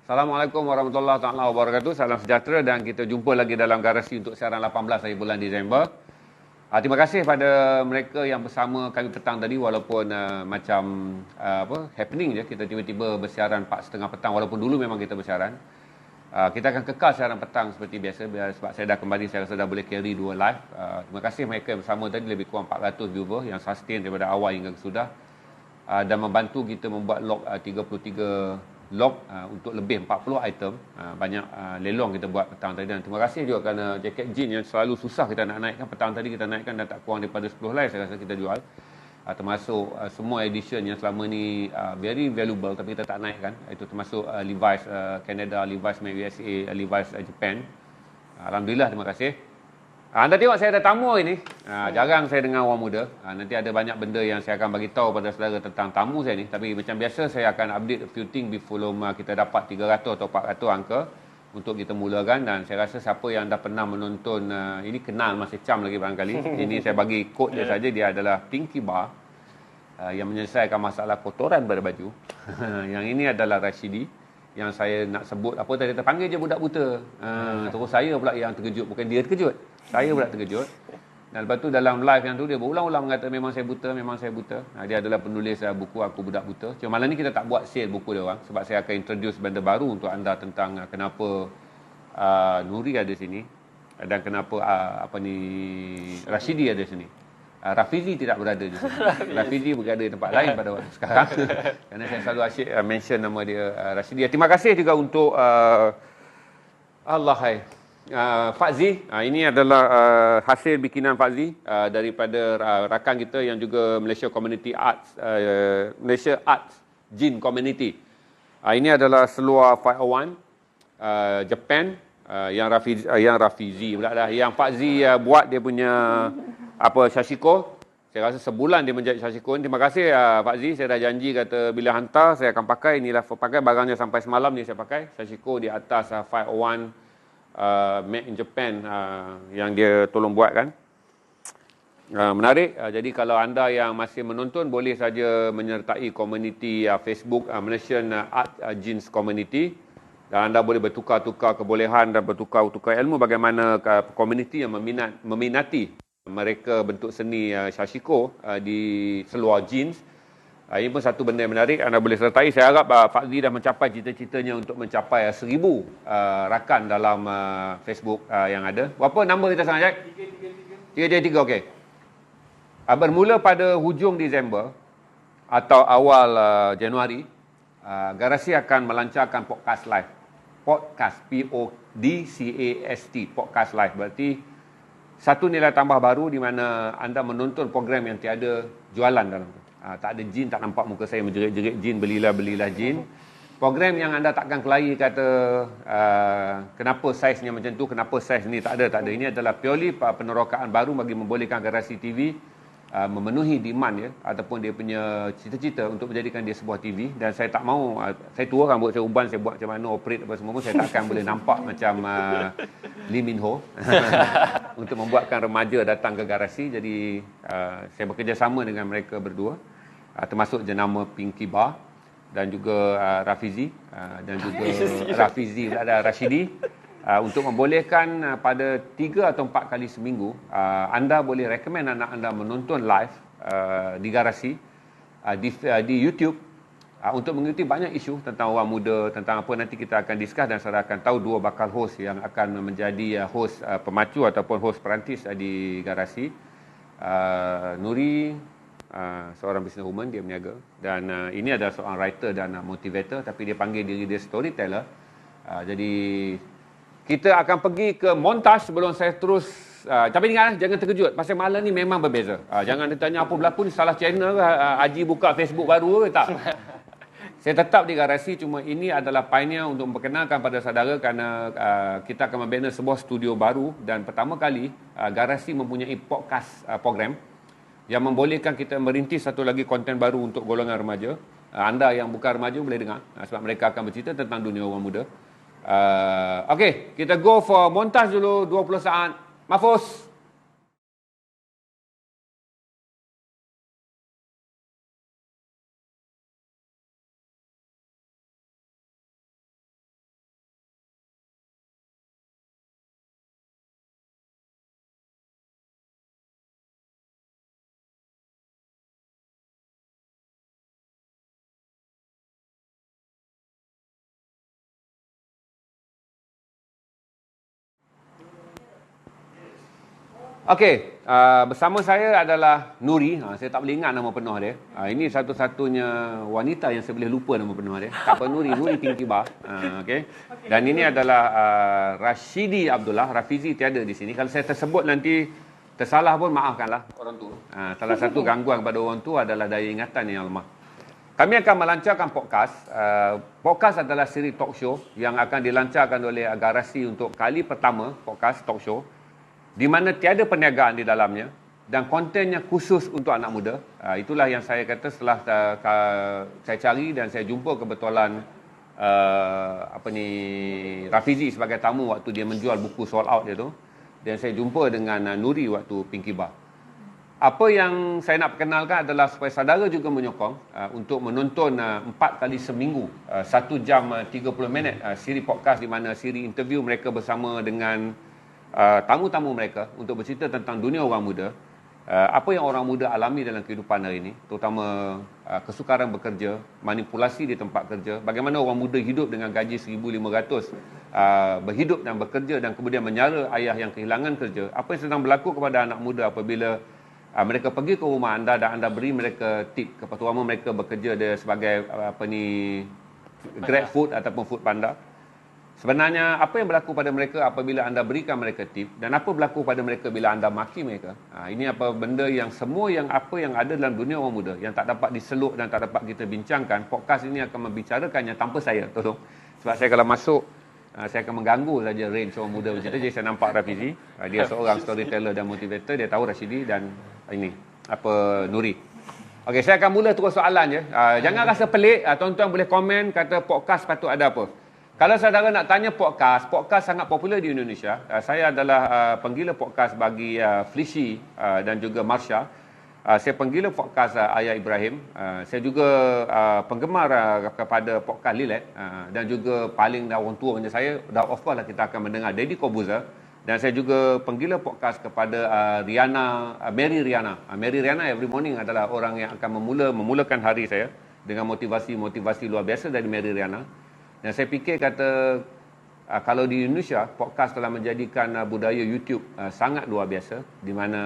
Assalamualaikum warahmatullahi taala wabarakatuh. Salam sejahtera dan kita jumpa lagi dalam Garasi untuk siaran 18 hari bulan Disember. Terima kasih pada mereka yang bersama kami petang tadi walaupun happening je, kita tiba-tiba bersiaran 4.30 petang walaupun dulu memang kita bersiaran. Kita akan kekal siaran petang seperti biasa sebab saya dah kembali, saya rasa dah boleh carry 2 live. Terima kasih mereka yang bersama tadi, lebih kurang 400 viewer yang sustain daripada awal hingga sudah. Dan membantu kita membuat log 33 log untuk lebih 40 item. Banyak lelong kita buat petang tadi, dan terima kasih juga kerana jaket jean yang selalu susah kita nak naikkan. Petang tadi kita naikkan dan tak kurang daripada 10 live saya rasa kita jual, termasuk semua edition yang selama ni very valuable tapi kita tak naikkan. Itu termasuk Levi's Canada, Levi's Made USA, Levi's Japan. Alhamdulillah, terima kasih. Anda tengok saya ada tamu hari ni. Jarang saya dengar orang muda. Nanti ada banyak benda yang saya akan bagi tahu pada saudara tentang tamu saya ni. Tapi macam biasa saya akan update a few things sebelum kita dapat 300 atau 400 angka untuk kita mulakan. Dan saya rasa siapa yang dah pernah menonton ini kenal masih cam lagi barangkali. Ini saya bagi quote dia saja. Dia adalah Pinky Bar yang menyelesaikan masalah kotoran pada baju. Yang ini adalah Rashidi, yang saya nak sebut apa tadi, terpanggil je budak buta. Terus saya pula yang terkejut, bukan dia terkejut, saya pula terkejut. Dan lepas tu dalam live yang tu dia berulang-ulang mengata memang saya buta, memang saya buta. Dia adalah penulis buku Aku Budak Buta. Cuma malam ni kita tak buat sale buku dia orang sebab saya akan introduce benda baru untuk anda tentang kenapa Nuri ada sini dan kenapa Rashidi ada sini. Rafizi tidak berada di sini. Rafizi berada di tempat lain pada waktu sekarang. Kerana saya selalu asyik mention nama dia Rashidi. Terima kasih juga untuk Fazzi. Ini adalah hasil bikinan Fazzi daripada rakan kita yang juga Malaysia Community Arts, Malaysia Arts Jean Community. Ini adalah seluar 501 Japan, yang Rafizi pula dah. Yang Fazzi buat dia punya Sashiko. Saya rasa sebulan dia menjadi Sashiko. Terima kasih Fazzi. Saya dah janji kata bila hantar saya akan pakai. Inilah pakai barangnya sampai semalam ni saya pakai. Sashiko di atas 501 made in Japan yang dia tolong buatkan. Menarik. Jadi kalau anda yang masih menonton boleh saja menyertai komuniti Facebook Malaysian Art Jeans Community. Dan anda boleh bertukar-tukar kebolehan dan bertukar-tukar ilmu bagaimana komuniti yang meminati mereka bentuk seni Sashiko di seluar jeans. Ini pun satu benda yang menarik, anda boleh sertai. Saya harap Fazli dah mencapai cita-citanya untuk mencapai 1000 rakan dalam Facebook yang ada. Berapa nombor kita sekarang, Jack? 333, okey. Bermula pada hujung Disember atau awal Januari, Garasi akan melancarkan podcast live. Podcast, P-O-D-C-A-S-T, podcast live. Berarti satu nilai tambah baru di mana anda menonton program yang tiada jualan dalam tu. Tak ada jin, tak nampak muka saya menjerit-jerit jin, belilah jin. Program yang anda takkan kelahi kata kenapa saiznya macam tu, kenapa saiz ni, tak ada. Ini adalah purely penerokaan baru bagi membolehkan Garasi TV memenuhi demand ya, ataupun dia punya cita-cita untuk menjadikan dia sebuah TV. Dan saya tak mahu, saya tua rambut saya uban, saya buat macam mana operate apa semua pun, saya takkan boleh nampak macam Lee Min Ho untuk membuatkan remaja datang ke Garasi. Jadi saya bekerjasama dengan mereka berdua, termasuk jenama Pinky Bar dan juga Rafizi dan juga Rafizi ada Rashidi, untuk membolehkan pada 3 atau 4 kali seminggu anda boleh recommend anak anda menonton live di Garasi di YouTube untuk mengikuti banyak isu tentang orang muda, tentang apa nanti kita akan discuss. Dan saya akan tahu 2 bakal host yang akan menjadi host pemacu ataupun host perantis di Garasi. Nuri seorang businesswoman, dia berniaga, dan ini adalah seorang writer dan motivator, tapi dia panggil diri dia storyteller. Jadi kita akan pergi ke montaj sebelum saya terus. Tapi ingat, jangan terkejut. Pasal malam ni memang berbeza. Jangan ditanya apa berlaku ni, salah channel ke, Haji buka Facebook baru ke, tak. Saya tetap di Garasi, cuma ini adalah pioneer untuk memperkenalkan pada saudara kerana kita akan membina sebuah studio baru. Dan pertama kali Garasi mempunyai podcast program yang membolehkan kita merintis satu lagi konten baru untuk golongan remaja. Anda yang bukan remaja boleh dengar, sebab mereka akan bercerita tentang dunia orang muda. Okey, kita go for montaj dulu 20 saat. Mahfuz. Okey, bersama saya adalah Nuri. Saya tak boleh ingat nama penuh dia. Ini satu-satunya wanita yang saya boleh lupa nama penuh dia. Tak apa, Nuri Pinky Bar. Okey. Dan ini adalah Rashidi Abdullah. Rafizi tiada di sini. Kalau saya tersebut nanti tersalah pun maafkanlah orang tu. Salah satu gangguan kepada orang tu adalah daya ingatan yang lemah. Kami akan melancarkan podcast. Podcast adalah siri talk show yang akan dilancarkan oleh Garasi untuk kali pertama, podcast talk show, di mana tiada perniagaan di dalamnya dan kontennya khusus untuk anak muda. Itulah yang saya kata setelah saya cari dan saya jumpa kebetulan Rafizi sebagai tamu waktu dia menjual buku Sold Out dia tu, dan saya jumpa dengan Nuri waktu Pinky Bar. Apa yang saya nak perkenalkan adalah supaya saudara juga menyokong untuk menonton 4 kali seminggu 1 jam 30 minit siri podcast, di mana siri interview mereka bersama dengan tamu-tamu mereka untuk bercerita tentang dunia orang muda, apa yang orang muda alami dalam kehidupan hari ini, terutama kesukaran bekerja, manipulasi di tempat kerja, bagaimana orang muda hidup dengan gaji 1,500, berhidup dan bekerja dan kemudian menyara ayah yang kehilangan kerja. Apa yang sedang berlaku kepada anak muda apabila mereka pergi ke rumah anda dan anda beri mereka tip, terutama mereka bekerja sebagai Grab Food ataupun Food Panda. Sebenarnya apa yang berlaku pada mereka apabila anda berikan mereka tip, dan apa berlaku pada mereka bila anda maki mereka. Ini apa benda yang semua yang apa yang ada dalam dunia orang muda yang tak dapat diseluk dan tak dapat kita bincangkan. Podcast ini akan membicarakannya tanpa saya, tolong. Sebab saya kalau masuk saya akan mengganggu saja range orang muda macam tu. Jadi saya nampak Rafizi, dia seorang storyteller dan motivator, dia tahu Rashidi dan ini Nuri. Okey, saya akan mula terus soalan je. Jangan rasa pelik, tuan-tuan boleh komen kata podcast patut ada apa. Kalau saudara nak tanya podcast sangat popular di Indonesia. Saya adalah penggila podcast bagi Felicia dan juga Marsha. Saya penggila podcast Ayah Ibrahim. Saya juga penggemar kepada podcast Lilet. Dan juga paling orang tua macam saya, dah of course lah kita akan mendengar Deddy Corbuzier. Dan saya juga penggila podcast kepada Mary Riana. Mary Riana every morning adalah orang yang akan memulakan hari saya dengan motivasi luar biasa dari Mary Riana. Dan saya fikir kata kalau di Indonesia podcast telah menjadikan budaya YouTube sangat luar biasa, di mana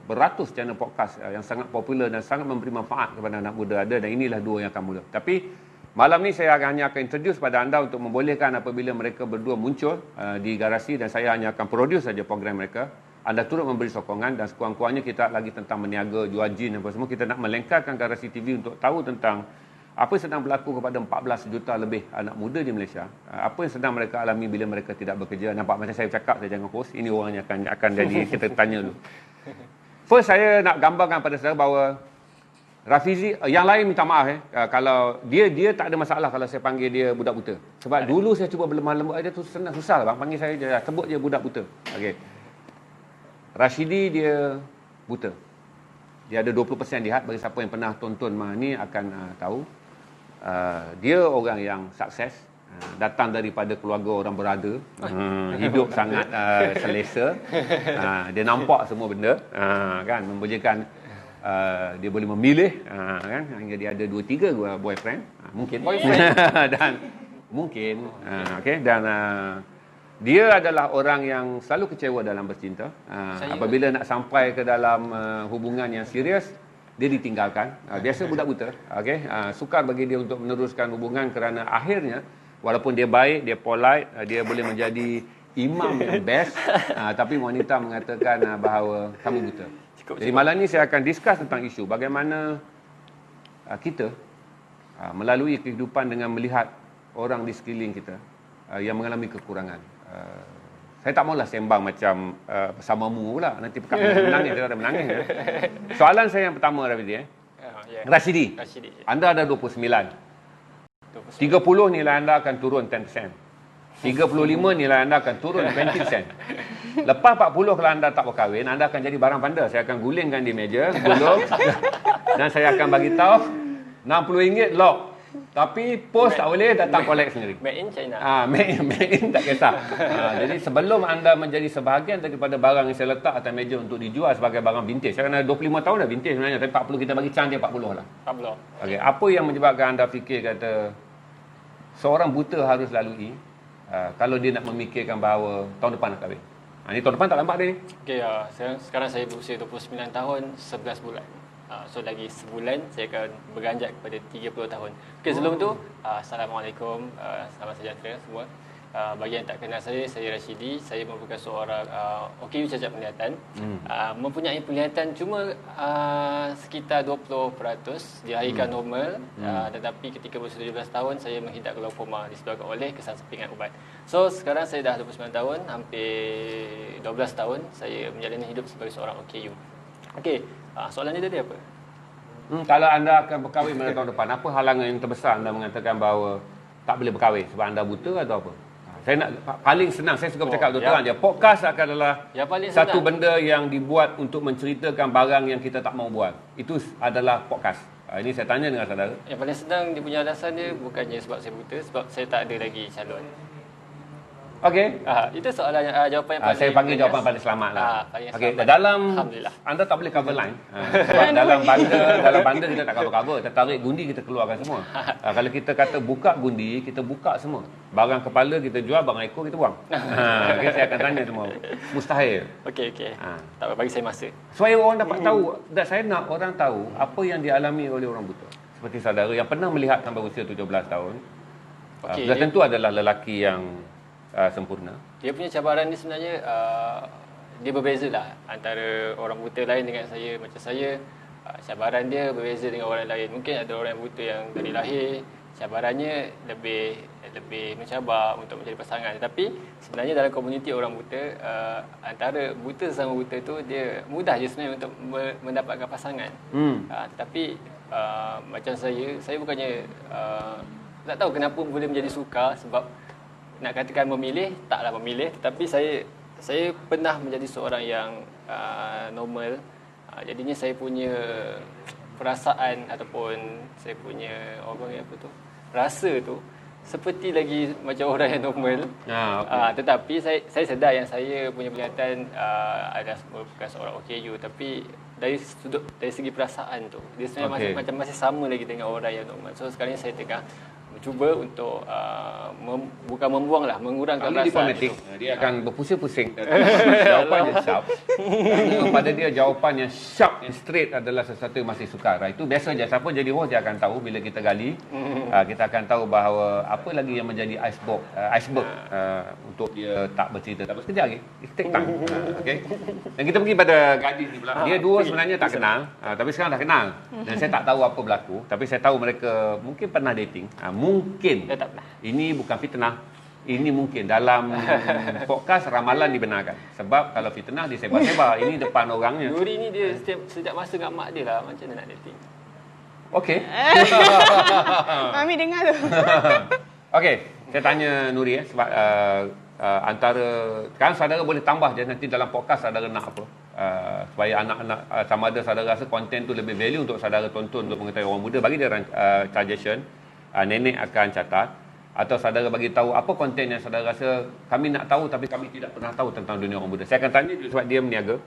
beratus channel podcast yang sangat popular dan sangat memberi manfaat kepada anak muda ada, dan inilah dua yang akan mula. Tapi malam ni saya hanya akan introduce pada anda untuk membolehkan apabila mereka berdua muncul di Garasi, dan saya hanya akan produce saja program mereka. Anda turut memberi sokongan, dan sekurang-kurangnya kita lagi tentang meniaga, jual jin apa semua. Kita nak melengkarkan Garasi TV untuk tahu tentang apa yang sedang berlaku kepada 14 juta lebih anak muda di Malaysia. Apa yang sedang mereka alami bila mereka tidak bekerja. Nampak macam saya cakap, saya jangan host. Ini orang yang akan jadi, kita tanya dulu. First, saya nak gambarkan pada saudara bahawa Rafizi, yang lain minta maaf kalau dia tak ada masalah kalau saya panggil dia budak buta. Sebab dulu saya cuba berlemah lembut dia tu susah bang. Panggil saya je, sebut je budak buta. Okey. Rashidi dia buta. Dia ada 20% lihat. Bagi siapa yang pernah tonton ni akan tahu. Dia orang yang sukses, datang daripada keluarga orang berada, hidup sangat selesa, dia nampak semua benda, kan, membolehkan dia boleh memilih, kan, hingga dia ada 2-3 boyfriend, mungkin dan mungkin okey, dan dia adalah orang yang selalu kecewa dalam bercinta. Apabila nak sampai ke dalam hubungan yang serius, dia ditinggalkan. Biasa budak buta, okey, sukar bagi dia untuk meneruskan hubungan kerana akhirnya walaupun dia baik, dia polite, dia boleh menjadi imam yang best, tapi wanita mengatakan bahawa kamu buta. Jadi malam ni saya akan discuss tentang isu bagaimana kita melalui kehidupan dengan melihat orang di sekeliling kita yang mengalami kekurangan. Saya tak maulah sembang macam bersamamu pula. Nanti pekat menangis, dia ada menangis. Soalan saya yang pertama, Rashidi. Anda ada 29. 30 nilai anda akan turun 10%. 35 nilai anda akan turun 20%. Lepas 40 kalau anda tak berkahwin, anda akan jadi barang panda. Saya akan gulingkan di meja, gulung. Dan saya akan bagi tahu RM60 lock. Tapi post tak boleh, datang collect sendiri. Made in China. Made in tak kisah. Jadi sebelum anda menjadi sebahagian daripada barang yang saya letak atas meja untuk dijual sebagai barang vintage. Saya kena 25 tahun dah vintage sebenarnya. Tapi 40 kita bagi chance dia 40 lah. 40. Okay. Apa yang menyebabkan anda fikir kata seorang buta harus lalui kalau dia nak memikirkan bahawa tahun depan nak kahwin? Ini tahun depan tak lambat dia ni. Okey, sekarang saya berusia 29 tahun 11 bulan. So lagi sebulan saya akan beranjak kepada 30 tahun. Okey, sebelum tu Assalamualaikum, selamat sejahtera semua. Bagi yang tak kenal saya Rashidi. Saya merupakan seorang OKU cacat penglihatan. Mempunyai penglihatan cuma sekitar 20%, dilahirkan normal. Tetapi ketika berusia 17 tahun saya menghidap glaukoma disebabkan oleh kesampingan ubat. So sekarang saya dah 29 tahun, hampir 12 tahun saya menjalani hidup sebagai seorang OKU. Okey, soalan dia tadi apa? Kalau anda akan berkahwin pada tahun depan, apa halangan yang terbesar anda mengatakan bahawa tak boleh berkahwin? Sebab anda buta atau apa? Saya nak paling senang, saya suka bercakap terang je. Podcast adalah satu benda yang dibuat untuk menceritakan barang yang kita tak mau buat. Itu adalah podcast. Ini saya tanya dengan saudara. Yang paling senang dia punya alasan dia bukannya sebab saya buta, sebab saya tak ada lagi calon. Okey. Itu soalan jawapan yang paling saya panggil jawapan paling selamat lah. Okey, dalam Alhamdulillah. anda tak boleh cover line. Sebab dalam banda kita tak cover. Kita tarik gundi, kita keluarkan semua. Kalau kita kata buka gundi, kita buka semua. Barang kepala kita jual, barang ekor kita buang. Okay, saya akan tanya semua. Mustahil. Okey. Tak apa, bagi saya masa. Supaya orang dapat tahu, dan saya nak orang tahu apa yang dialami oleh orang buta. Seperti saudara yang pernah melihat sampai usia 17 tahun. Sudah tentu adalah lelaki yang sempurna. Dia punya cabaran ni sebenarnya dia berbeza lah antara orang buta lain dengan saya. Macam saya, cabaran dia berbeza dengan orang lain. Mungkin ada orang buta yang dari lahir cabarannya lebih mencabar untuk mencari pasangan. Tapi sebenarnya dalam komuniti orang buta, antara buta sama buta tu dia mudah je sebenarnya untuk mendapatkan pasangan. Tetapi macam saya bukannya tak tahu kenapa boleh menjadi suka, sebab nak katakan memilih, taklah memilih, tetapi saya pernah menjadi seorang yang normal. Jadinya saya punya perasaan ataupun saya punya rasa tu seperti lagi macam orang yang normal. Tetapi saya sedar yang saya punya penglihatan adalah merupakan seorang OKU, tapi dari segi perasaan tu dia sebenarnya masih sama lagi dengan orang yang normal. So sekarang ni saya tengah cuba untuk bukan membuang lah, mengurangkan perasaan itu. Dia akan berpusing-pusing. Jawapan dia sharp. Kerana pada dia jawapan yang sharp, yang straight adalah sesuatu yang masih sukar. Itu biasa je. Siapa jadi host dia akan tahu bila kita gali. Kita akan tahu bahawa apa lagi yang menjadi iceberg untuk dia tak bercerita. Tak sekejap lagi. It take time. Okay? Dan kita pergi pada gadis ni pula. Dia dua sebenarnya tak kenal. Tapi sekarang dah kenal. Dan saya tak tahu apa berlaku. Tapi saya tahu mereka mungkin pernah dating. Mungkin. Ini bukan fitnah. Ini mungkin dalam podcast ramalan dibenarkan. Sebab kalau fitnah disebar-sebar. Ini depan orangnya. Nuri ni dia setiap masa dengan mak dia lah. Macam mana nak dating? Okey. Mami dengar tu. Okey. Saya tanya Nuri sebab antara kan saudara boleh tambah je nanti dalam podcast saudara nak apa. Supaya anak-anak sama ada saudara rasa konten tu lebih value untuk saudara tonton untuk mengetahui orang muda, bagi dia suggestion. Nenek akan catat, atau saudara bagi tahu apa konten yang saudara rasa kami nak tahu tapi kami tidak pernah tahu tentang dunia orang muda. Saya akan tanya dia sebab dia meniaga.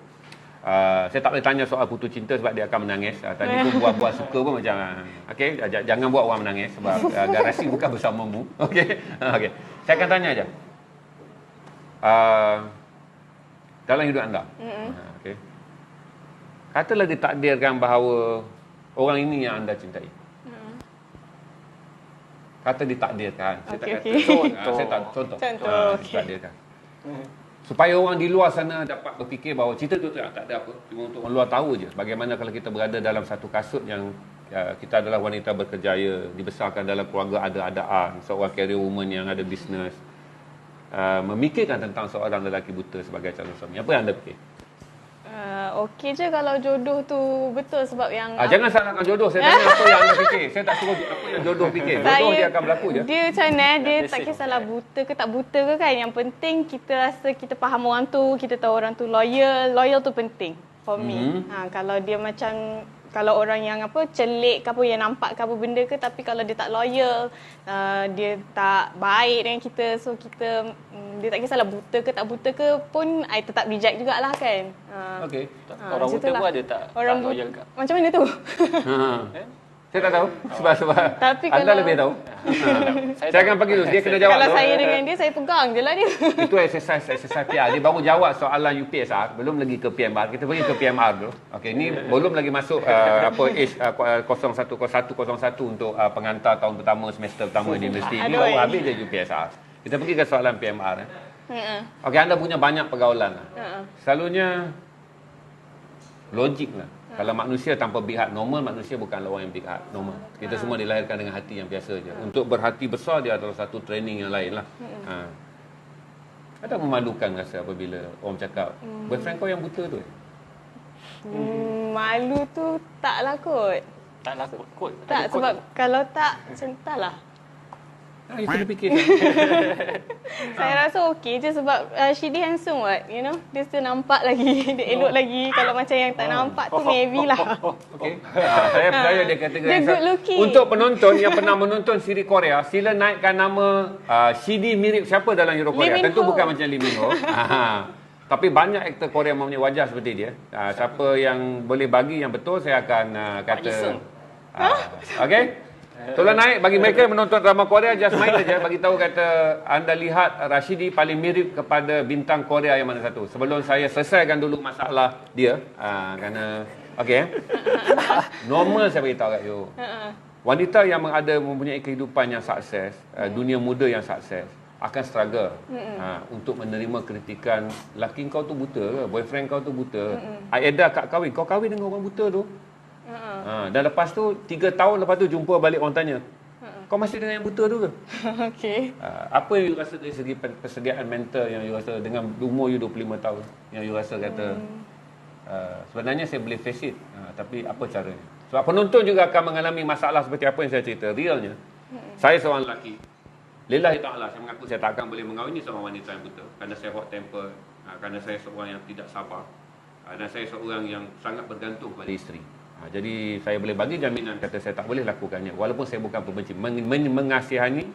Saya tak boleh tanya soal putus cinta sebab dia akan menangis. Tadi tu buat suka pun macam okey, jangan buat orang menangis sebab garasi bukan bersamamu. Okey. Okey. Saya akan tanya aja. Dalam hidup anda. Okey. Katalah ditakdirkan bahawa orang ini yang anda cintai. Kata ditakdirkan. Saya tak kata contoh. Ditakdirkan. Supaya orang di luar sana dapat berfikir bahawa cerita tu tak ada apa. Cuma untuk orang luar tahu je bagaimana kalau kita berada dalam satu kasut yang kita adalah wanita berkerjaya, dibesarkan dalam keluarga ada-adaan, seorang career woman yang ada bisnes, memikirkan tentang seorang lelaki buta sebagai calon suami. Apa yang anda fikir? Okey je kalau jodoh tu betul, sebab yang jangan salahkan jodoh. Saya tanya apa yang anda fikir. Saya tak suruh apa yang jodoh fikir. Jodoh dia akan berlaku je. Dia macam mana, dia tak kisahlah buta ke tak buta ke kan. Yang penting kita rasa kita faham orang tu, kita tahu orang tu loyal tu penting for me. Kalau dia macam, kalau orang yang celik ke apa, yang nampak ke apa benda ke, tapi kalau dia tak loyal, dia tak baik dengan kita, so kita dia tak kisahlah buta ke tak buta ke pun, I tetap reject jugalah kan. Okey. Orang buta pun ada tak orang loyal ke? Macam mana tu? Saya tak tahu. Sebab Tapi anda kalau- lebih tahu. Saya akan pergi dulu. Dia kena jawab Kalau dulu. saya dengan dia, saya pegang je lah dia. Itu exercise PR. Dia baru jawab soalan UPSR, belum lagi ke PMR. Kita pergi ke PMR dulu. Okey, ni belum lagi masuk age 0101 untuk pengantar tahun pertama, semester pertama di universiti. Ini Aduh. baru habis je UPSR. Kita pergi ke soalan PMR. Okey, anda punya banyak pergaulan. Selalunya logik lah. Kalau manusia tanpa big heart normal, manusia bukanlah orang yang big heart normal. Kita semua dilahirkan dengan hati yang biasa je. Untuk berhati besar dia adalah satu training yang lain lah. Ada memalukan rasa apabila orang cakap boyfriend kau yang buta tu? Malu tu taklah kot. Taklah kot. Tak, sebab kalau tak, macam taklah. Itu dia fikir. Saya rasa okey je sebab Shidi handsome what, you know. Dia still nampak lagi, dia elok lagi. Kalau macam yang tak nampak tu maybe lah. Okey. Saya percaya dia kata Dia good looking. Untuk penonton yang pernah menonton siri Korea, sila naikkan nama Shidi mirip siapa dalam Euro Korea. Lee Min Tentu Ho. bukan macam Lee Min Ho. Tapi banyak aktor Korea mempunyai wajah seperti dia. Siapa yang boleh bagi yang betul, saya akan kata. Okey. Tolong naik bagi mereka yang menonton drama Korea, just main saja bagi tahu kata anda lihat Rashidi paling mirip kepada bintang Korea yang mana satu. Sebelum saya selesaikan dulu masalah dia, kerana okey. Normal saya beritahu kat you. Wanita yang mempunyai kehidupan yang sukses, dunia muda yang sukses akan struggle untuk menerima kritikan laki kau tu buta ke, boyfriend kau tu buta. Aida kat kahwin, kau kahwin dengan orang buta tu. Dan lepas tu 3 tahun lepas tu jumpa balik orang tanya, kau masih dengan yang buta tu ke? Okey. Apa yang you rasa dari segi persediaan mental yang you rasa dengan umur you 25 tahun yang you rasa kata sebenarnya saya boleh face it, tapi apa caranya? Sebab penonton juga akan mengalami masalah seperti apa yang saya cerita. Realnya saya seorang lelaki, lillahi ta'ala, saya mengaku saya tak akan boleh mengawini seorang wanita yang buta kerana saya hot temper, kerana saya seorang yang tidak sabar, dan saya seorang yang sangat bergantung pada isteri. Jadi saya boleh bagi jaminan kata saya tak boleh lakukannya walaupun saya bukan pembenci. Mengasihani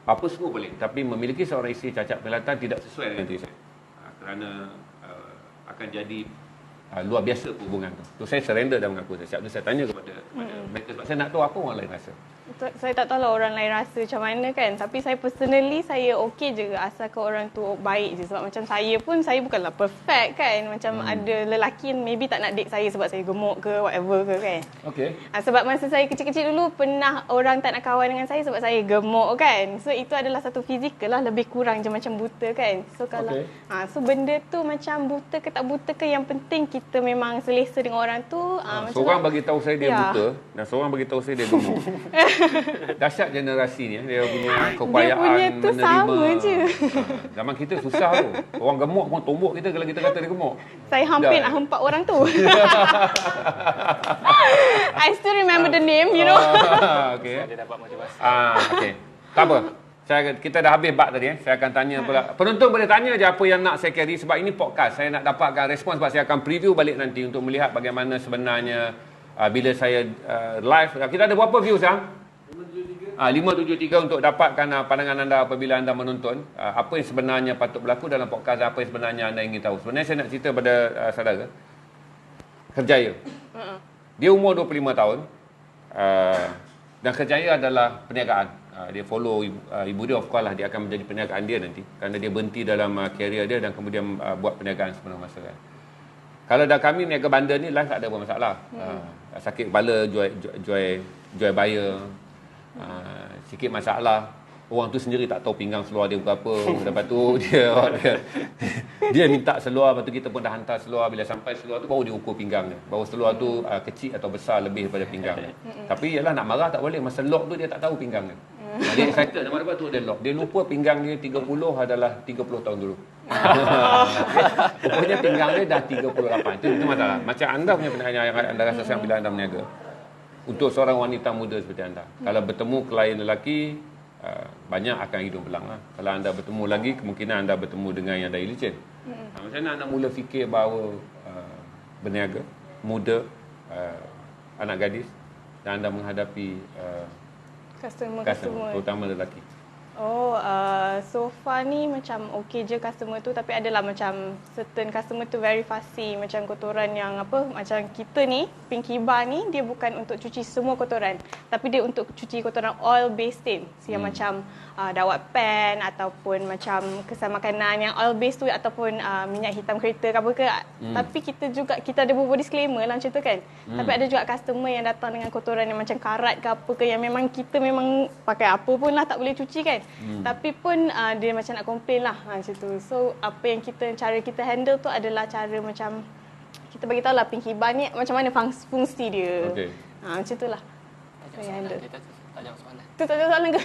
apa semua boleh, tapi memiliki seorang isteri cacat penglihatan tidak sesuai dengan diri saya. Kerana akan jadi luar biasa hubungan tu. Saya surrender dan mengaku. Setiap tu saya tanya kepada mereka sebab saya nak tahu apa orang lain rasa. Saya tak tahu lah orang lain rasa macam mana kan. Tapi saya personally, saya okey je asalkan orang tu baik je. Sebab macam saya pun, saya bukanlah perfect kan. Macam ada lelaki yang maybe tak nak date saya sebab saya gemuk ke whatever ke kan. Okey. Sebab masa saya kecil-kecil dulu, pernah orang tak nak kawan dengan saya sebab saya gemuk kan. So itu adalah satu fizikal lah, lebih kurang je macam buta kan. So kalau so benda tu macam buta ke tak buta ke, yang penting kita memang selesa dengan orang tu. Seorang bagi tahu saya dia buta dan seorang bagi tahu saya dia gemuk. Dahsyat generasi ni, dia punya keupayaan dia punya tu menerima. sama je. Zaman kita susah tu. Orang gemuk pun tombok kita kalau kita kata dia gemuk. Saya hampir nak hempak orang tu. I still remember the name, you know. Okey. Dia dapat motivasi. Okey. Tak apa. Kita dah habis bab tadi. Saya akan tanya pula. Penonton boleh tanya je apa yang nak saya carry sebab ini podcast. Saya nak dapatkan respon sebab saya akan preview balik nanti untuk melihat bagaimana sebenarnya bila saya live. Kita ada berapa views sekarang? 573 untuk dapatkan pandangan anda apabila anda menonton. Apa yang sebenarnya patut berlaku dalam podcast, apa yang sebenarnya anda ingin tahu. Sebenarnya saya nak cerita pada saudara Kerjaya. Dia umur 25 tahun. Dan Kerjaya adalah perniagaan. Dia follow ibu dia, of course lah dia akan menjadi perniagaan dia nanti kerana dia berhenti dalam career dia dan kemudian buat perniagaan sepenuh masa kan. Kalau dah kami niaga bandar ni life tak ada apa masalah. Sakit kepala jual buyer, sikit masalah, orang tu sendiri tak tahu pinggang seluar dia berapa. Lepas tu dia minta seluar, lepas tu kita pun dah hantar seluar. Bila sampai seluar tu baru dia ukur pinggang dia, baru seluar tu kecil atau besar lebih daripada pinggang dia. Tapi yalah, nak marah tak boleh, masa lock tu dia tak tahu pinggang dia. Dia excited, lepas tu dia lock. Dia lupa pinggang dia 30 adalah 30 tahun dulu. Rupanya pinggang dia dah 38. Itu masalah. Macam anda punya perniagaan yang anda rasa sekarang bila anda berniaga. Untuk seorang wanita muda seperti anda, kalau bertemu klien lelaki, banyak akan hidung belang lah. Kalau anda bertemu lagi, kemungkinan anda bertemu dengan yang dah licin. Macam mana anda mula fikir bahawa berniaga, muda, anak gadis, dan anda menghadapi customer, terutama lelaki? So far ni macam okay je customer tu, tapi adalah macam certain customer tu very fussy, macam kotoran yang apa, macam kita ni Pinky Bar ni dia bukan untuk cuci semua kotoran, tapi dia untuk cuci kotoran oil based stain yang macam dawat pan ataupun macam kesan makanan yang oil based tu, ataupun minyak hitam kereta ke apa ke. Tapi kita ada buat disclaimer lah macam tu kan. Tapi ada juga customer yang datang dengan kotoran yang macam karat ke apa ke, yang memang kita memang pakai apa pun lah tak boleh cuci kan. Tapi pun dia macam nak complain lah macam tu. So apa yang cara kita handle tu adalah cara macam kita bagi tahu lah Pinky Bar ni macam mana fungsi dia. Macam tu lah. Tanya soalan. Tu tak ada soalan ke?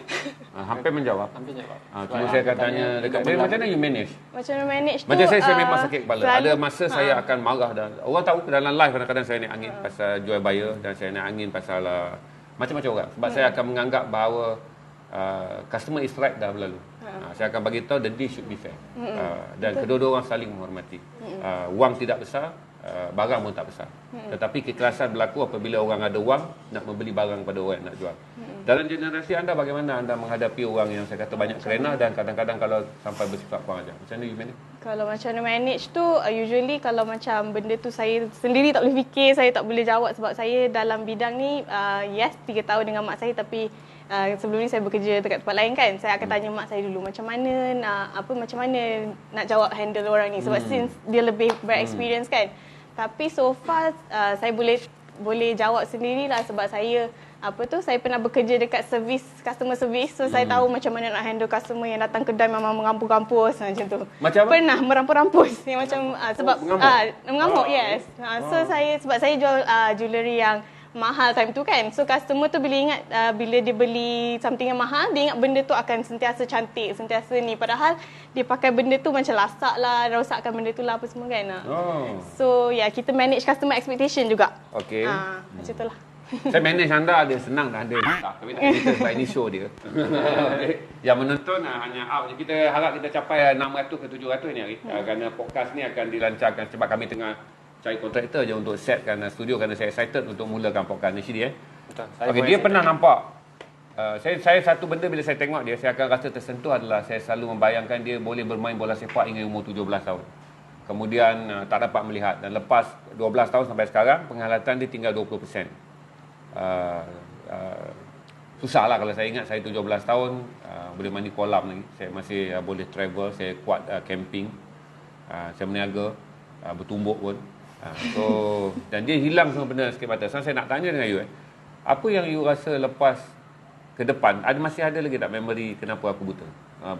Hampir menjawab. Hampir jawab. Cuma saya akan tanya dekat dia, macam mana you manage? Macam mana manage tu? Macam saya memang sakit kepala. Ada masa saya akan marah dan orang tahu dalam live kadang-kadang saya naik angin pasal jual buyer, dan saya naik angin pasal macam-macam orang. Sebab saya akan menganggap bahawa customer is right dah berlalu. Saya akan bagi tahu the deal should be fair. Dan kedua-dua orang saling menghormati. Wang tidak besar, barang pun tak besar. Tetapi keikhlasan berlaku apabila orang ada wang nak membeli barang pada orang yang nak jual. Dalam generasi anda, bagaimana anda menghadapi orang yang saya kata banyak kerana dan kadang-kadang kalau sampai bersifat kurang ajar? Macam mana you manage? Kalau macam mana manage tu, usually kalau macam benda tu saya sendiri tak boleh fikir, saya tak boleh jawab sebab saya dalam bidang ni, yes 3 tahun dengan mak saya, tapi sebelum ni saya bekerja dekat tempat lain kan. Saya akan tanya mak saya dulu macam mana nak jawab handle orang ni, sebab since dia lebih berexperience kan. Tapi so far saya boleh jawab sendirilah sebab saya pernah bekerja dekat customer service, so saya tahu macam mana nak handle customer yang datang kedai memang mengampus-ampus macam tu. Macam apa? Pernah merampus-rampus yang macam sebab mengamuk, yes. So sebab saya jual jewellery yang mahal time tu kan. So customer tu bila dia beli something yang mahal, dia ingat benda tu akan sentiasa cantik, sentiasa ni, padahal dia pakai benda tu macam lasak lah, rosakkan benda tu lah apa semua kan. So kita manage customer expectation juga. Okey. Macam tu lah. Saya manage anda ada senang dah ada. Tapi tak cerita sebab ini show dia. Yang menonton hanya out. Kita harap kita capai 600 ke 700 ni hari. Kerana podcast ni akan dilancarkan sebab kami tengah cari kontraktor je untuk setkan studio, kerana saya excited untuk mulakan podcast ni sini. Betul. Okay, dia pernah nampak. Saya satu benda bila saya tengok dia, saya akan rasa tersentuh adalah saya selalu membayangkan dia boleh bermain bola sepak hingga umur 17 tahun. Kemudian tak dapat melihat, dan lepas 12 tahun sampai sekarang penglihatan dia tinggal 20%. Susah lah kalau saya ingat saya 17 tahun boleh mandi kolam lagi. Saya masih boleh travel, saya kuat camping, saya berniaga, bertumbuk pun. Dan dia hilang semua benda sikit mata. So, saya nak tanya dengan you, apa yang you rasa lepas ke depan, masih ada lagi tak memory kenapa aku buta?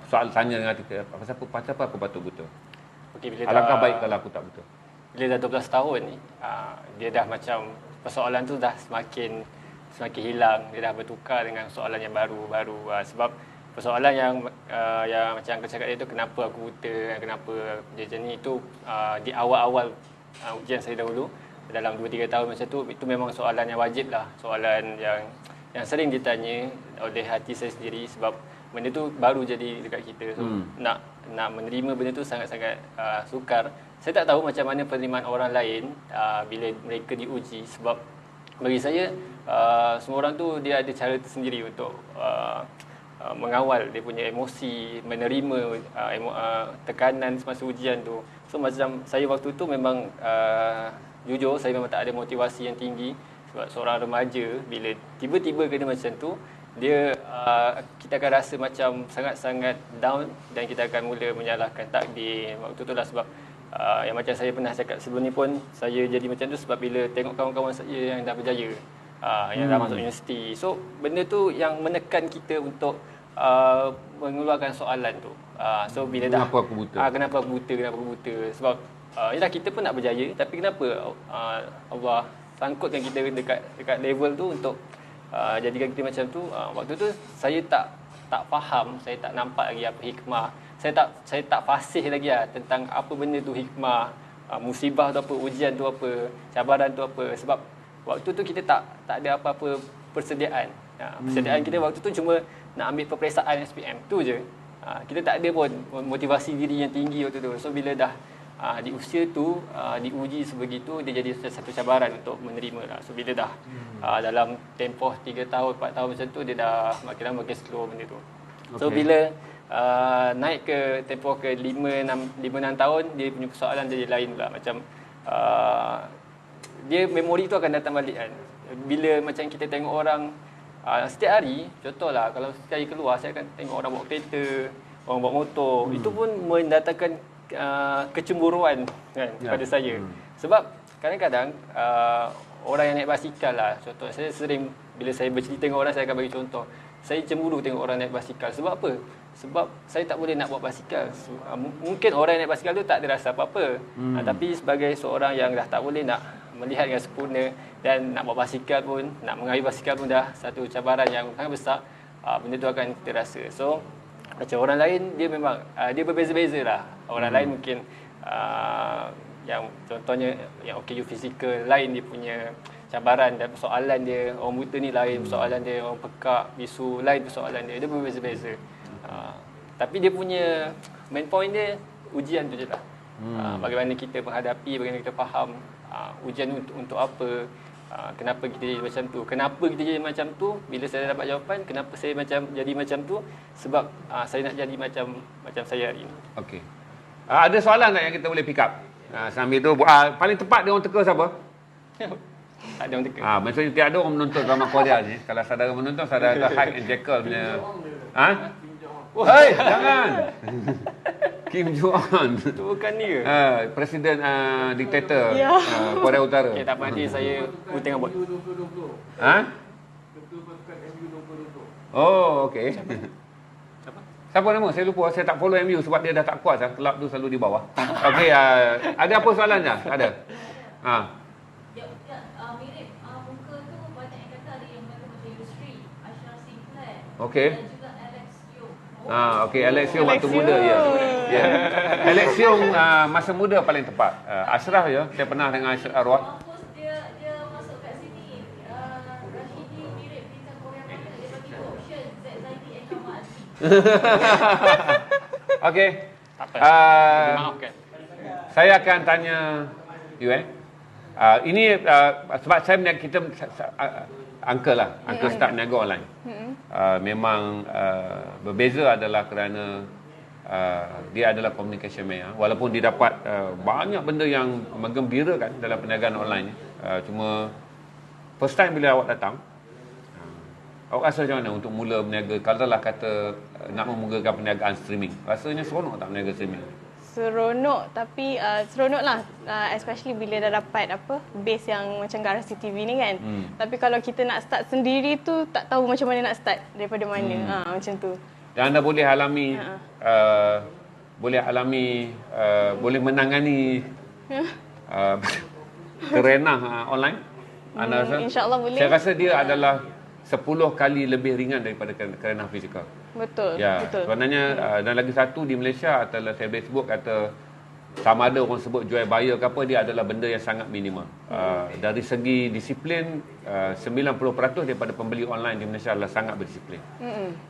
Soal tanya dengan kita, apa aku patut buta? Okay, alangkah baik kalau aku tak buta. Bila dah 12 tahun ni, dia dah macam persoalan tu dah semakin hilang, dia dah bertukar dengan soalan yang baru. Sebab persoalan yang macam aku cakap tu, kenapa aku buta, kenapa dia macam ni, itu di awal-awal ujian saya dahulu dalam 2-3 tahun macam tu, itu memang soalan yang wajib lah, soalan yang sering ditanya oleh hati saya sendiri, sebab benda tu baru jadi dekat kita. So nak menerima benda tu sangat-sangat sukar. Saya tak tahu macam mana penerimaan orang lain bila mereka diuji, sebab bagi saya semua orang tu dia ada cara tersendiri untuk mengawal dia punya emosi, menerima tekanan semasa ujian tu. So macam saya waktu tu memang jujur saya memang tak ada motivasi yang tinggi, sebab seorang remaja bila tiba-tiba kena macam tu, dia kita akan rasa macam sangat-sangat down, dan kita akan mula menyalahkan takdir waktu tu lah. Sebab yang macam saya pernah cakap sebelum ni pun, saya jadi macam tu sebab bila tengok kawan-kawan saya yang dah berjaya, yang dah masuk universiti. So benda tu yang menekan kita untuk mengeluarkan soalan tu. So bila kenapa aku buta? Kenapa aku buta? Sebab yalah kita pun nak berjaya, tapi kenapa Allah sangkutkan kita dekat level tu untuk jadikan kita macam tu. Waktu tu saya tak faham, saya tak nampak lagi apa hikmah. Saya tak fasih lagi tentang apa benda tu hikmah, musibah tu apa, ujian tu apa, cabaran tu apa. Sebab waktu tu kita tak ada apa-apa persediaan. Persediaan kita waktu tu cuma nak ambil peperiksaan SPM tu je. Kita tak ada pun motivasi diri yang tinggi waktu tu. So bila dah di usia tu diuji sebegitu, dia jadi satu cabaran untuk menerima lah. So bila dah dalam tempoh 3 tahun 4 tahun macam tu, dia dah makin lama makin slow benda tu. So bila naik ke tempoh ke 5-6 tahun, dia punya persoalan jadi lain pula. Macam dia memori tu akan datang balik kan. Bila macam kita tengok orang setiap hari, contohlah kalau sekali keluar saya akan tengok orang bawa kereta, orang bawa motor. Itu pun mendatangkan kecemburuan kan kepada saya. Sebab kadang-kadang orang yang naik basikal lah, contoh saya sering bila saya bercerita dengan orang, saya akan bagi contoh. Saya cemburu tengok orang naik basikal. Sebab apa? Sebab saya tak boleh nak bawa basikal. Mungkin orang yang naik basikal tu tak ada rasa apa-apa. Tapi sebagai seorang yang dah tak boleh nak melihat dengan sempurna dan nak bawa basikal pun, nak mengayuh basikal pun dah satu cabaran yang sangat besar, benda tu akan kita rasa. So macam orang lain, dia memang dia berbeza-beza lah. Orang lain mungkin yang contohnya yang OKU fizikal lain, dia punya cabaran dan persoalan dia. Orang buta ni lain persoalan dia, orang pekak, bisu lain persoalan dia. Dia berbeza-beza. Tapi dia punya main point dia ujian tu je lah. Bagaimana kita menghadapi, bagaimana kita faham ujian untuk apa, kenapa kita jadi macam tu. Kenapa kita jadi macam tu? Bila saya dapat jawapan kenapa saya jadi macam tu, sebab saya nak jadi macam saya hari ni. Okey. Ada soalan tak yang kita boleh pick up? Sambil tu paling tepat dia orang teka siapa? Tak ada orang teka. Maksudnya tiada orang menonton drama Korea ni. Kalau saudara menonton, saudara Hyde and Jekyll punya. Hei, jangan. Kim Jong-un. Itu bukan dia. Presiden diktator Ya. Korea Utara. Okay, tak apa, nanti saya tengah buat. Oh, okey. Siapa nama? Saya lupa. Saya tak follow MU sebab dia dah tak kuat. Kelab tu selalu di bawah. Okey, ada apa soalan je? Ada? Mirip muka tu banyak yang kata ada yang kata macam Yusri, Ashraf Sinclair, Okey. dan juga Alex Yong. Okey, Alex Yong waktu muda ya. Ya. Alex Yong masa muda paling tepat. Ashraf ya, saya pernah dengan Ashraf Arwah. Mampus dia masuk kat sini. Rashidi mirip bintang Korea mana, dia bagi dua option, Z Zaidi and Ahmad Azmi. Okey. Tak apa. Dimaafkan. Saya akan tanya you ini sebab saya kita uncle start niaga online. Memang berbeza adalah kerana dia adalah communication man. Walaupun dia dapat banyak benda yang menggembirakan dalam perniagaan online ni. Cuma first time bila awak datang, awak rasa macam mana untuk mula berniaga? Kalau lah kata nak memulakan perniagaan streaming, rasanya seronok tak berniaga streaming? Seronok, tapi seronok lah, especially bila dah dapat base yang macam Garasi TV ni kan. Tapi kalau kita nak start sendiri tu tak tahu macam mana nak start, daripada mana. Macam tu. Dan anda boleh alami boleh menangani kerenah online. Anda rasa? InsyaAllah boleh. Saya rasa dia adalah 10 kali lebih ringan daripada kerenah fizikal. Betul. Ya, betul. sebenarnya dan lagi satu di Malaysia adalah saya Facebook kata sama ada orang sebut jual buyer ke apa, dia adalah benda yang sangat minimal. Dari segi disiplin, 90% daripada pembeli online di Malaysia adalah sangat berdisiplin.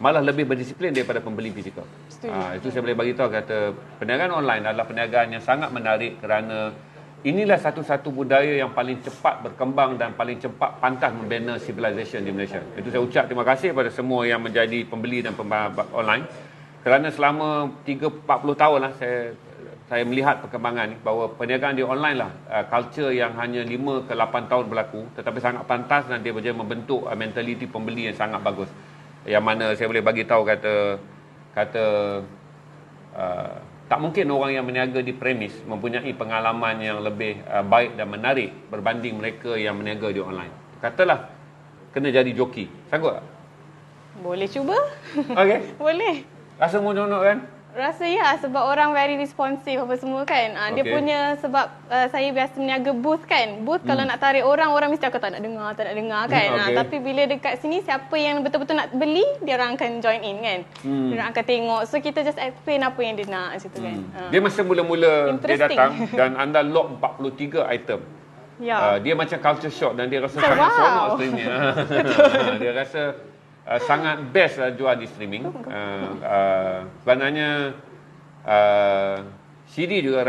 Malah lebih berdisiplin daripada pembeli fizikal. Itu saya boleh bagi tahu, kata perniagaan online adalah perniagaan yang sangat menarik kerana inilah satu-satu budaya yang paling cepat berkembang dan paling cepat pantas membina civilization di Malaysia. Itu saya ucap terima kasih kepada semua yang menjadi pembeli dan pembeli online. Kerana selama 30-40 tahun lah saya melihat perkembangan ni, bahawa perniagaan di online lah culture yang hanya 5 ke 8 tahun berlaku, tetapi sangat pantas dan dia boleh membentuk mentaliti pembeli yang sangat bagus. Yang mana saya boleh bagi tahu kata tak mungkin orang yang berniaga di premis mempunyai pengalaman yang lebih baik dan menarik berbanding mereka yang berniaga di online. Katalah kena jadi joki. Sanggup tak? Boleh cuba. Okey. Boleh. Rasa seronok kan? Rasa ya, sebab orang very responsive apa semua kan. Dia Okey. punya, sebab saya biasa meniaga booth kan. Booth kalau nak tarik orang mesti akan tak nak dengar kan. Okey. Tapi bila dekat sini, siapa yang betul-betul nak beli, dia orang akan join in kan. Dia orang akan tengok. So kita just explain apa yang dia nak macam tu kan. Dia masa mula-mula dia Interesting. datang dan anda lock 43 item. Ya. Dia macam culture shock dan dia rasa So, sangat wow. seronok streaming. Dia rasa sangat best jual di streaming. Sebenarnya Rashidi juga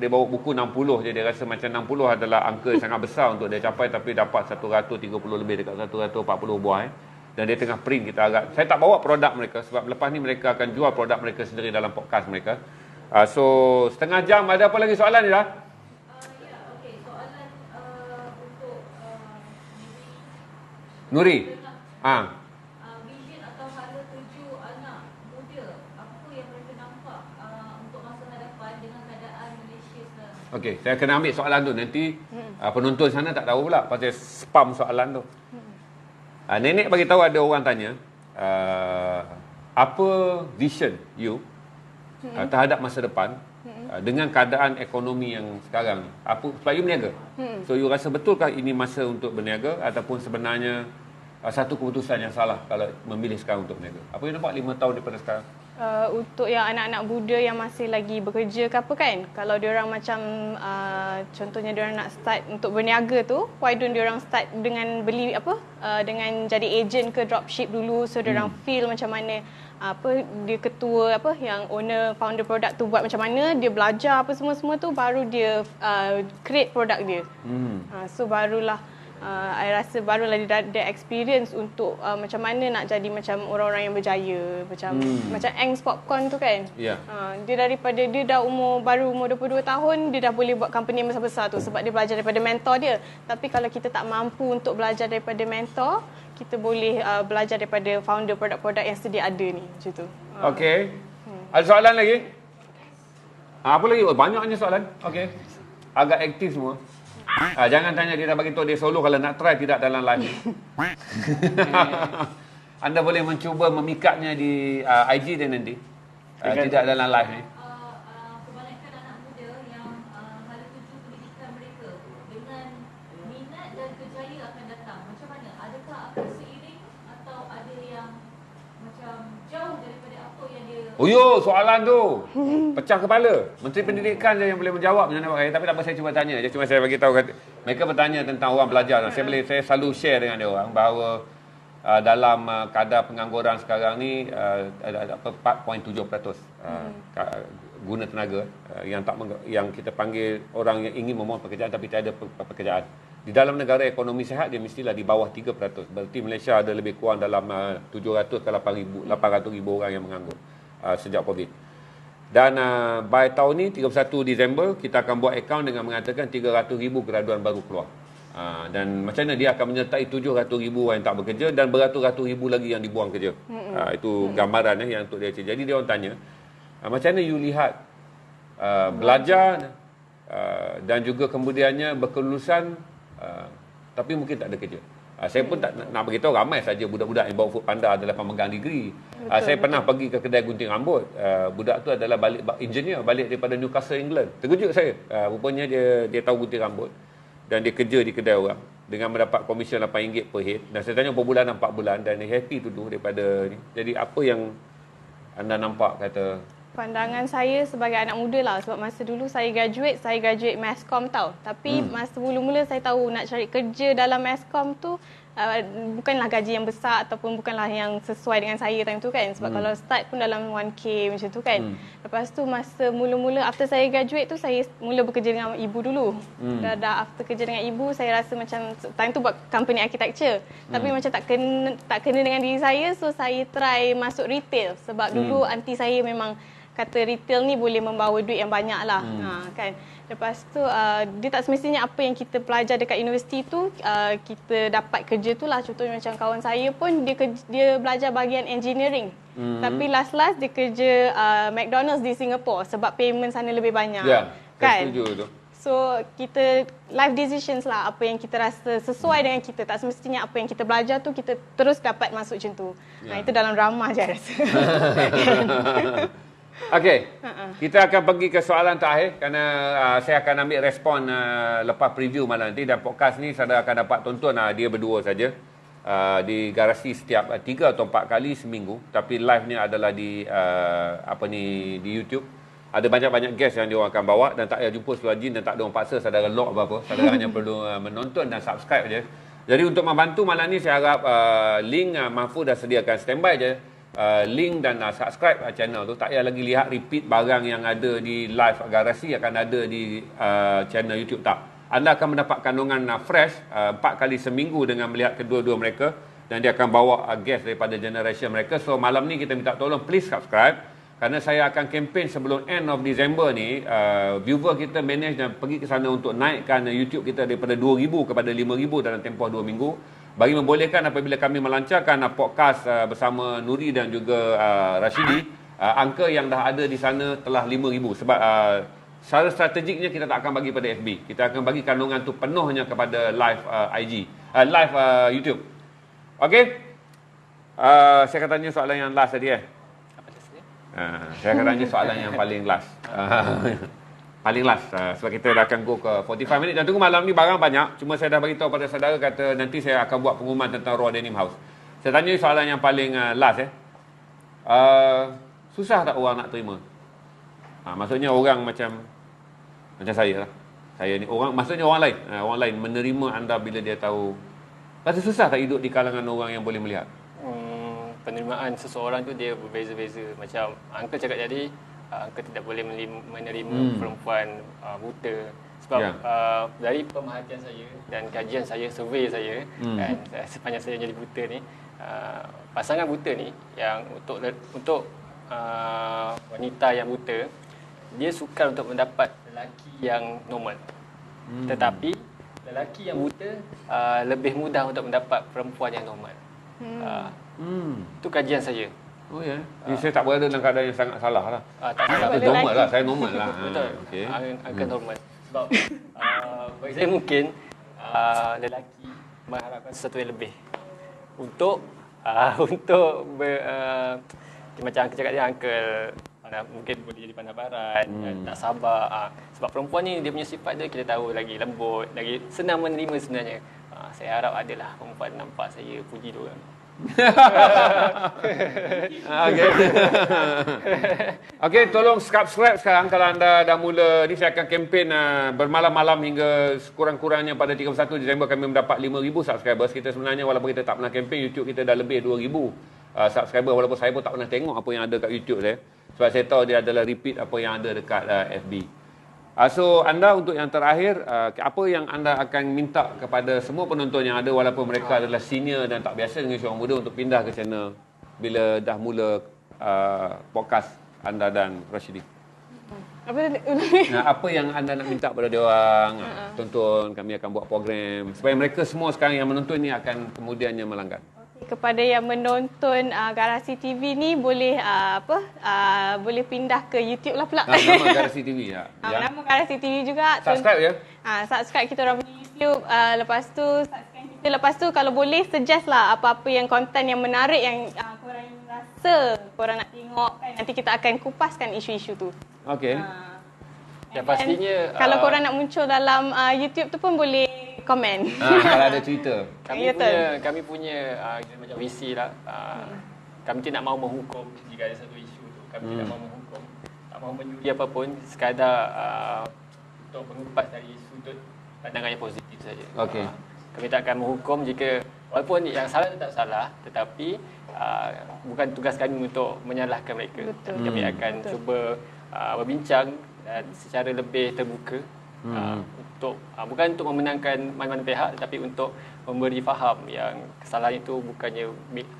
dia bawa buku 60 je, dia rasa macam 60 adalah angka yang sangat besar untuk dia capai, tapi dapat 130 lebih dekat 140 buah dan dia tengah print. Kita agak, saya tak bawa produk mereka sebab lepas ni mereka akan jual produk mereka sendiri dalam podcast mereka. So setengah jam, ada apa lagi soalan ni dah? Ya, okey. Soalan untuk Nuri. vision atau hala tuju anak muda, apa yang mereka nampak untuk masa hadapan dengan keadaan Malaysia sekarang? Okey, saya kena ambil soalan tu. Nanti penonton sana tak tahu pula pasal spam soalan tu. Nenek bagi tahu ada orang tanya, apa vision you terhadap masa depan dengan keadaan ekonomi yang sekarang? Apa sebab you berniaga? So you rasa betulkah ini masa untuk berniaga ataupun sebenarnya satu keputusan yang salah kalau memilih sekarang untuk berniaga? Apa you nampak 5 tahun daripada sekarang? Untuk yang anak-anak muda yang masih lagi bekerja ke apa kan, kalau diorang macam contohnya diorang nak start untuk berniaga tu, why don't diorang start dengan beli dengan jadi agent ke dropship dulu, so diorang feel macam mana dia ketua yang owner founder produk tu buat macam mana, dia belajar apa semua tu, baru dia create produk dia. So barulah I rasa barulah dia experience untuk macam mana nak jadi macam orang-orang yang berjaya, macam Ang's Popcorn tu kan. Yeah. Dia daripada dia dah baru umur 22 tahun dia dah boleh buat company yang besar-besar tu sebab dia belajar daripada mentor dia. Tapi kalau kita tak mampu untuk belajar daripada mentor, kita boleh belajar daripada founder produk-produk yang sedia ada ni, macam tu. Okey. Ada soalan lagi? Apa lagi? Banyaknya soalan. Okey. Agak aktif semua. Jangan tanya dia dah bagi tahu dia solo, kalau nak try tidak dalam live. Anda boleh mencuba memikatnya di IG dia nanti. Tidak dalam live ni. Kebanyakan anak muda yang hala tuju pendidikan mereka dengan minat dan kerjaya akan datang. Macam mana? Adakah akan seiring atau ada yang macam jauh daripada apa yang dia... Soalan tu pecah kepala. Menteri Pendidikan je yang boleh menjawab. Tapi tak apa, saya cuba tanya je. Cuma saya bagi tahu mereka bertanya tentang orang belajar. Saya selalu share dengan dia orang bahawa dalam kadar pengangguran sekarang ni 4.7% guna tenaga yang kita panggil orang yang ingin memohon pekerjaan tapi tiada pekerjaan. Di dalam negara ekonomi sihat dia mestilah di bawah 3%. Berarti Malaysia ada lebih kurang dalam 700 ke 800,000 orang yang menganggur sejak COVID. Dan by tahun ni 31 Disember kita akan buat akaun dengan mengatakan 300,000 graduan baru keluar. Dan macam mana dia akan menyertai 700,000 orang yang tak bekerja dan beratus-ratus ribu lagi yang dibuang kerja. Itu gambaran yang untuk dia. Jadi dia orang tanya, macam mana you lihat belajar dan juga kemudiannya berkelulusan tapi mungkin tak ada kerja. Saya pun tak nak beritahu, ramai saja budak-budak yang bawa Foodpanda adalah pemegang degree. Saya pernah pergi ke kedai gunting rambut. Budak tu adalah engineer balik daripada Newcastle, England. Terkejut saya. Rupanya dia tahu gunting rambut dan dia kerja di kedai orang dengan mendapat komisen RM8 per head. Dan saya tanya berapa bulan, 4 bulan, dan dia happy tu daripada ni. Jadi apa yang anda nampak kata? Pandangan saya sebagai anak muda lah, sebab masa dulu saya graduate Masscom tau. Tapi masa mula-mula saya tahu nak cari kerja dalam Masscom tu bukanlah gaji yang besar ataupun bukanlah yang sesuai dengan saya time tu kan. Sebab kalau start pun dalam 1K macam tu kan. Lepas tu masa mula-mula after saya graduate tu, saya mula bekerja dengan ibu dulu. Dah after kerja dengan ibu, saya rasa macam time tu buat company architecture. Tapi macam tak kena dengan diri saya, so saya try masuk retail. Sebab dulu aunty saya memang kata retail ni boleh membawa duit yang banyak lah. Kan. Lepas tu dia tak semestinya apa yang kita pelajar dekat universiti tu kita dapat kerja tu lah. Contohnya macam kawan saya pun dia belajar bahagian engineering. Tapi last dia kerja McDonald's di Singapore sebab payment sana lebih banyak. Ya, kan? saya setuju tu. So kita life decisions lah, apa yang kita rasa sesuai dengan kita. Tak semestinya apa yang kita belajar tu kita terus dapat masuk macam tu. Itu dalam drama je rasa. Okey, kita akan pergi ke soalan terakhir kerana saya akan ambil respon lepas preview malam nanti, dan podcast ni saudara akan dapat tonton dia berdua saja di garasi setiap 3 atau 4 kali seminggu, tapi live ni adalah di di YouTube. Ada banyak-banyak guest yang dia orang akan bawa dan tak payah jumpa seluar jin dan tak ada orang paksa saudara lock apa-apa. Saudara hanya perlu menonton dan subscribe je. Jadi untuk membantu malam ni saya harap link Mahfuz dah sediakan standby je. Link dan subscribe channel tu. Tak payah lagi lihat repeat barang yang ada di live garasi akan ada di channel YouTube, tak. Anda akan mendapat kandungan fresh 4 kali seminggu dengan melihat kedua-dua mereka. dan dia akan bawa guest daripada generation mereka. So malam ni kita minta tolong please subscribe, kerana saya akan kempen sebelum end of December ni, viewer kita manage dan pergi ke sana untuk naikkan YouTube kita daripada 2,000 kepada 5,000 dalam tempoh 2 minggu, bagi membolehkan apabila kami melancarkan podcast bersama Nuri dan juga Rashidi, angka yang dah ada di sana telah 5,000. Sebab secara strategiknya kita tak akan bagi pada FB, kita akan bagi kandungan tu penuhnya kepada live live YouTube. Okey, saya akan tanya soalan yang last tadi saya akan tanya soalan yang paling last. Paling last. Sebab kita dah akan go ke 45 minit. Dan tunggu, malam ni barang banyak. Cuma saya dah beritahu pada saudara, kata nanti saya akan buat pengumuman tentang Raw Denim House. Saya tanya soalan yang paling last. Susah tak orang nak terima? Maksudnya orang macam saya lah. Saya ni orang, maksudnya orang lain menerima anda bila dia tahu. Rasa susah tak hidup di kalangan orang yang boleh melihat? Penerimaan seseorang tu dia berbeza-beza. Macam Uncle cakap tadi, Uncle tidak boleh menerima perempuan buta. Sebab dari pemerhatian saya dan kajian saya, survey saya, kan, sepanjang saya jadi buta ni, pasangan buta ni yang untuk wanita yang buta, dia sukar untuk mendapat lelaki yang normal. Tetapi lelaki yang buta lebih mudah untuk mendapat perempuan yang normal. Itu kajian saya. Oh ya. Jadi saya tak berada dalam keadaan yang sangat salah lah. Tak salah. Itu normal lah. Saya normal lah. Betul. Okay. Akan normal. Sebab bagi saya mungkin lelaki mengharapkan sesuatu yang lebih untuk macam Uncle cakap dia, Uncle mungkin boleh jadi pandai-baran, tak sabar. Sebab perempuan ni dia punya sifat dia kita tahu, lagi lembut, lagi senang menerima sebenarnya. Saya harap adalah perempuan nampak saya puji dia orang. Okey, tolong subscribe sekarang kalau anda dah mula ni. Saya akan kempen bermalam-malam hingga sekurang-kurangnya pada 31 Disember kami mendapat 5,000 subscribers. Kita sebenarnya walaupun kita tak pernah kempen, YouTube kita dah lebih 2,000 subscriber, walaupun saya pun tak pernah tengok apa yang ada kat YouTube saya. Sebab saya tahu dia adalah repeat apa yang ada dekat FB. So anda untuk yang terakhir, apa yang anda akan minta kepada semua penonton yang ada, walaupun mereka adalah senior dan tak biasa dengan isu orang muda, untuk pindah ke channel bila dah mula podcast anda dan Rashidi? Apa yang anda nak minta pada dia orang? Tonton, kami akan buat program supaya mereka semua sekarang yang menonton ni akan kemudiannya melanggan. Kepada yang menonton Garasi TV ni, boleh boleh pindah ke YouTube lah pula. Nama Garasi TV ya. Nama Garasi TV juga. Subscribe ya. Subscribe kita orang punya YouTube. Lepas tu subscribe kita. Lepas tu kalau boleh suggest lah apa-apa yang konten yang menarik yang korang rasa korang nak tengok kan. Nanti kita akan kupaskan isu-isu tu. Okey. Yang pastinya kalau korang nak muncul dalam YouTube tu pun boleh komen. Kalau ada cerita. Kami punya macam visi lah. Kami tidak mahu menghukum jika ada satu isu tu. Kami tidak mahu menghukum, tak mahu menyuri apapun, sekadar untuk mengupas dari sudut pandangan yang positif saja. Okey. Kami tak akan menghukum jika walaupun yang salah tetap salah, tetapi bukan tugas kami untuk menyalahkan mereka. Betul. Kami akan cuba berbincang dan secara lebih terbuka. Untuk bukan untuk memenangkan mana-mana pihak, tetapi untuk memberi faham yang kesalahan itu bukannya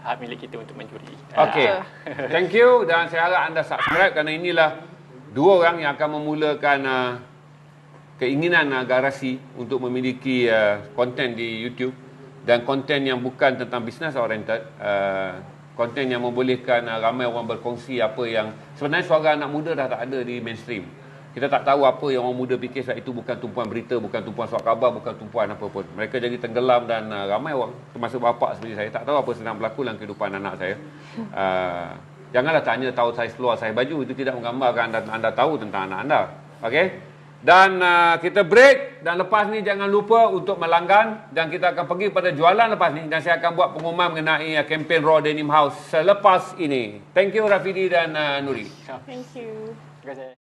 hak milik kita untuk mencuri. Okey. Thank you, dan saya harap anda subscribe kerana inilah dua orang yang akan memulakan keinginan Garasi untuk memiliki konten di YouTube, dan konten yang bukan tentang business oriented, konten yang membolehkan ramai orang berkongsi apa yang sebenarnya suara anak muda dah tak ada di mainstream. Kita tak tahu apa yang orang muda fikir, sebab itu bukan tumpuan berita, bukan tumpuan surat khabar, bukan tumpuan apa pun. Mereka jadi tenggelam, dan ramai orang, termasuk bapa seperti saya, tak tahu apa sedang berlaku dalam kehidupan anak saya. Janganlah tanya tahu saiz keluar saiz baju, itu tidak menggambarkan anda tahu tentang anak anda. Okey? Dan kita break, dan lepas ni jangan lupa untuk melanggan, dan kita akan pergi pada jualan lepas ni, dan saya akan buat pengumuman mengenai kempen Raw Denim House selepas ini. Thank you Rafidi dan Nuri. Thank you. Terima kasih.